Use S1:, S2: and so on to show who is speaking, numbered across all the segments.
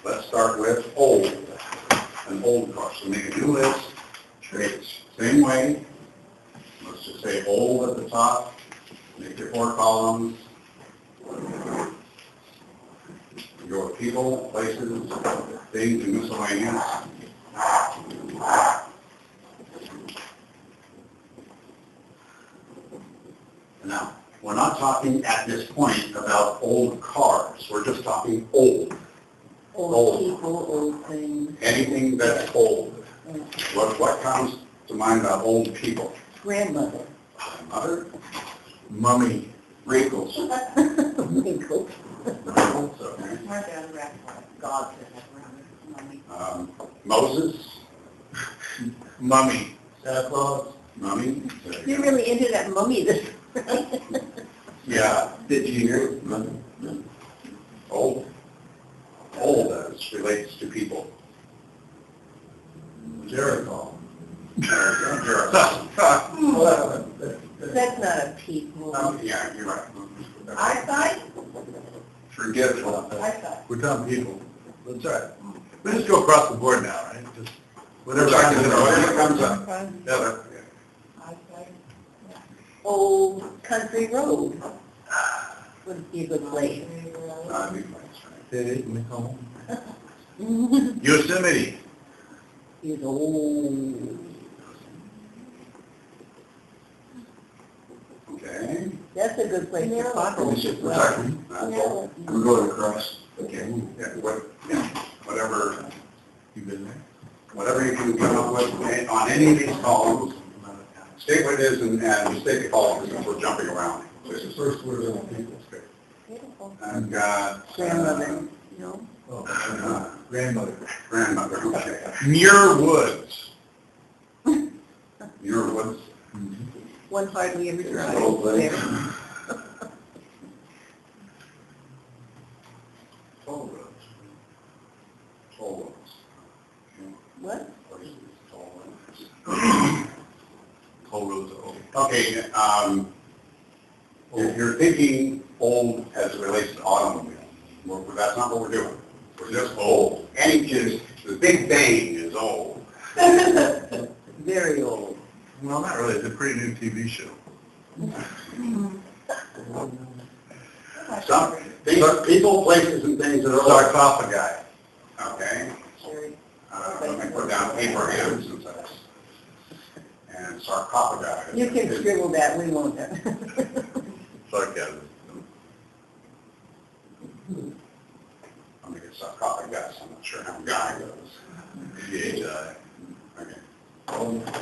S1: let's start with old, an old car. So make a new list, traits, same way. Let's just say old at the top, make your 4 columns. Your people, places, things, and miscellaneous. Now, we're not talking at this point about old cars. We're just talking old.
S2: Old people, old things.
S1: Anything that's old.
S2: Yeah.
S1: What comes to mind about old people?
S2: Grandmother.
S1: Mother, mummy, wrinkles.
S2: Wrinkles.
S1: Wrinkles, okay.
S2: My dad rapped God to have around it.
S1: Moses, mummy. Santa Claus, mummy.
S2: You're really into that mummy this.
S1: Yeah. Did you hear it? Mummy. Old. Old as relates to people. Jericho. Jericho.
S2: That's not a people.
S1: Yeah, you're right.
S2: Eyesight?
S1: Forgetful.
S2: Eyesight.
S3: We're talking people. That's right. We just go across the board now, right? Just whatever
S1: Whatever comes up.
S3: Yeah.
S2: Eyesight. Old country road would be a good place.
S3: Yosemite.
S2: Is old.
S1: Okay.
S2: That's a good place to park.
S1: We're going across. Okay. Yeah, whatever
S3: You been there?
S1: whatever you can come up with on any of these columns, state what it is and state the column since we're jumping around.
S3: What's the first word on people?
S2: Beautiful.
S1: I've got
S2: Grandmother, no?
S3: Grandmother.
S1: grandmother, okay.
S3: Muir Woods.
S1: Your woods.
S2: One hardly ever drives
S1: Old place.
S2: there.
S1: Toll roads. Toll roads.
S2: What?
S1: Toll roads.
S3: Toll roads are old.
S1: Okay, if you're thinking old as it relates to automobile, that's not what we're doing. We're just old. Engines, the Big Bang is old.
S2: Very old.
S3: Well, not really. It's a pretty new TV show.
S1: Some things, people, places, and things that are old.
S3: Sarcophagi.
S1: Okay,
S2: Very.
S1: let me put down Abraham since that's, and sarcophagi.
S2: You can scribble that, we won't.
S3: Sarcasm.
S1: I'm gonna get sarcophagus, I'm not sure how a guy goes.
S3: G-H-I.
S1: Okay.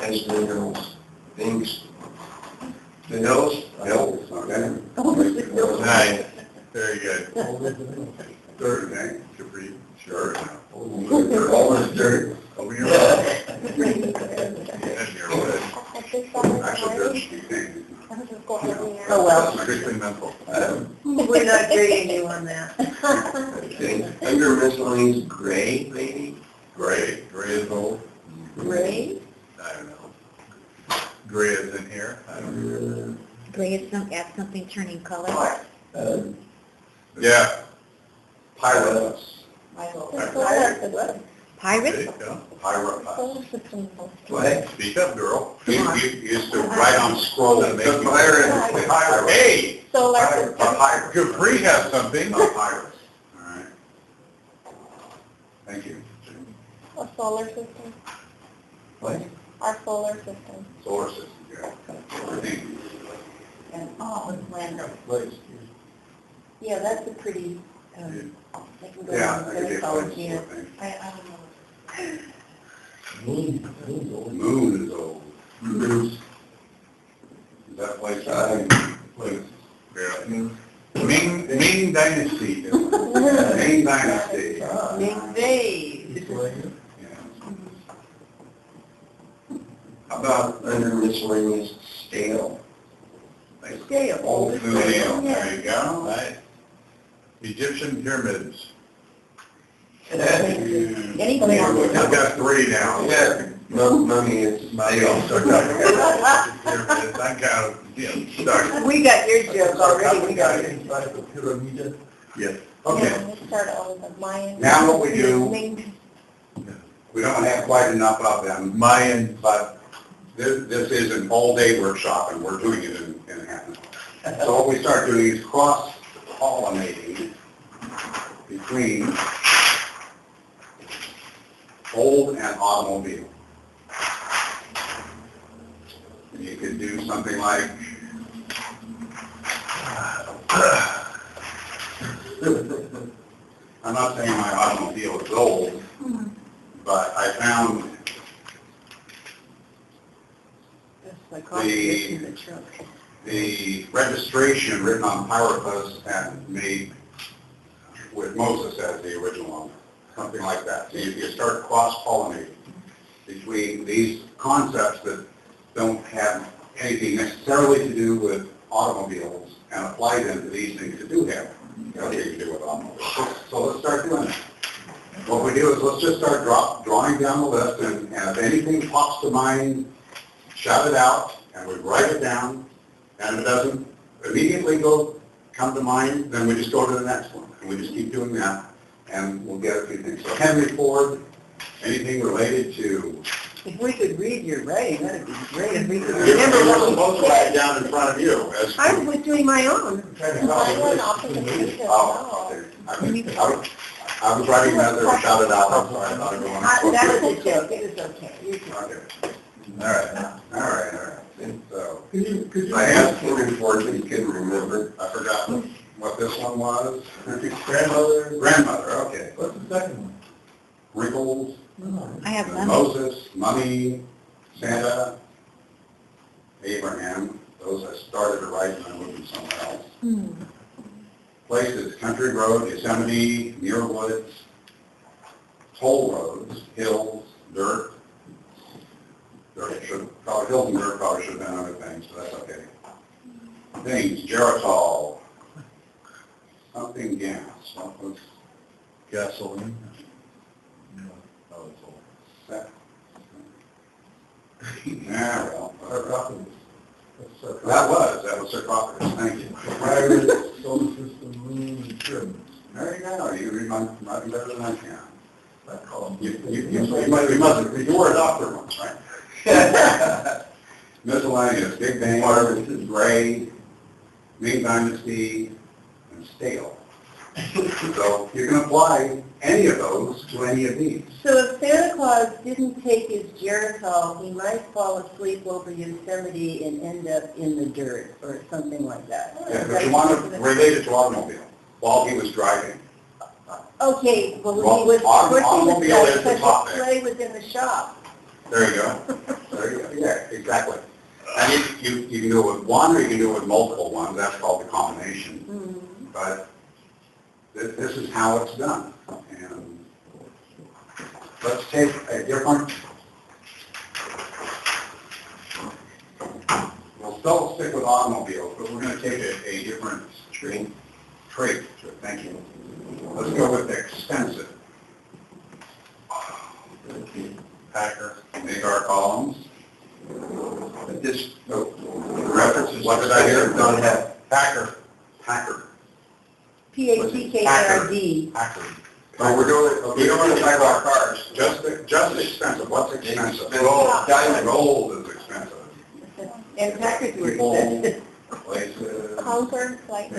S4: As the hills, things,
S1: The hills? Hills, okay.
S3: Nice. Very good.
S1: Third, okay.
S3: Capri.
S1: Sure.
S4: all this dirt.
S3: Over your head. And your wood.
S1: Actually, there's two things.
S2: Oh, well,
S3: Strictly mental.
S2: we're not grading you on that.
S4: Okay, under miscellaneous, gray, maybe?
S3: Gray. Gray is old.
S2: Gray?
S3: I don't know. Gray is in here. I don't know.
S5: Gray is add something turning color.
S3: Yeah.
S1: Pirates.
S5: Pirate?
S3: There you go.
S1: Pirate.
S4: What?
S3: Speak up, girl.
S1: You used to write on scroll and make
S4: The
S1: you.
S4: pirate.
S1: Pirate.
S3: Hey!
S2: Solar
S1: A pirate.
S3: Capri has something.
S1: A pirate. All right. Thank you.
S6: A solar system,
S4: What?
S6: our solar system.
S1: Solar system, yeah. Everything.
S2: And, oh, land.
S1: Place.
S2: Yeah, that's a pretty, they can go
S1: Yeah.
S2: on
S1: that could be
S2: the
S1: a
S2: college,
S1: place,
S2: yeah.
S1: I think.
S2: I don't know.
S1: Moon is old. Is that a place? Place.
S3: Yeah. Ming Dynasty.
S1: Ming Dynasty.
S2: Big days.
S1: Yeah.
S4: How about under miscellaneous, stale?
S2: Scale.
S1: Old food ale, there you go.
S3: Right. Egyptian pyramids.
S2: Anything on
S1: I've
S2: there.
S1: got 3 now.
S4: Yeah, mummy is stale.
S3: Pyramids. I count, stuck.
S2: We got your joke already, we got it.
S3: Yes.
S1: Okay,
S6: We start all of the Mayan.
S1: now what we do,
S6: Main-
S1: we don't have quite enough of them,
S3: Mayan,
S1: but this is an all-day workshop, and we're doing it in a half an hour. So what we start doing is cross-pollinating between old and automobile. And you could do something like, I'm not saying my automobile is old, but I found
S2: That's like coffee in the truck.
S1: the registration written on PowerPost and made with Moses as the original owner, something like that. So you start cross-pollinating between these concepts that don't have anything necessarily to do with automobiles and apply them to these things that do have anything to do with automobiles. So let's start doing that. What we do is let's just start drawing down the list, and if anything pops to mind, shout it out, and we write it down, and if it doesn't immediately come to mind, then we just go to the next one, and we just keep doing that, and we'll get a few things. So Henry Ford, anything related to...
S2: If we could read your writing, that'd be great. If we could
S1: You're
S2: remember what
S1: supposed
S2: we
S1: to write it
S2: said.
S1: down in front of you. As
S2: I was doing my own.
S6: Mine went opposite pages.
S1: Oh, okay. I was writing that there, shout it out, I'm sorry, I thought it was...
S2: That was a joke, it was okay. You can-
S1: Okay.
S3: all right.
S1: All right. So,
S4: Could you ask Henry Ford if he can remember?
S1: I forgot what this one was.
S3: Grandmother,
S1: Grandmother, okay.
S3: what's the second one?
S1: Wrinkles,
S5: I have lemon.
S1: Moses, Mummy, Santa, Abraham, those I started to write and I moved them somewhere else. Places, Country Road, Yosemite, Muir Woods, toll roads, hills, dirt. Hills and dirt probably should have been other things, but that's okay. Things, Geritol, something gas, what was
S3: Gasoline. No, oh, it's old.
S1: that? Yeah, well, that was sarcophagus, thank you.
S3: Fire, solar system, moon, and pyramids.
S1: There you go, you read my better than I can.
S3: I call them.
S1: You were a doctor once, right? Miscellaneous, Big Bang, Gray, Ming Dynasty, and Stale. So you can apply any of those to any of these.
S2: So if Santa Claus didn't take his Geritol, he might fall asleep over Yosemite and end up in the dirt or something like that.
S1: Yeah, but you want to relate it to automobile while he was driving.
S2: Okay, well,
S1: Well,
S2: he was
S1: automobile
S2: working
S1: is
S2: with
S1: the
S2: such
S1: top
S2: a
S1: there.
S2: play within the shop.
S1: There you go. There you go. Yeah, exactly. And you can do it with one or you can do it with multiple ones. That's called the combination. But this is how it's done. And let's take a different, we'll still stick with automobiles, but we're going to take a different trait. Thank you. Let's go with expensive. Packer. Make our columns.
S4: But this, references.
S1: What did I hear?
S4: Don't have.
S1: Packer. Packer.
S2: P-A-C-K-R-D.
S1: Packer.
S4: Oh, we're doing, we don't want to talk about cars.
S1: Just expensive. What's expensive?
S4: Gold, diamond.
S1: Gold is expensive.
S2: And Packers were
S1: People,
S2: expensive.
S1: places.
S6: Concord, like.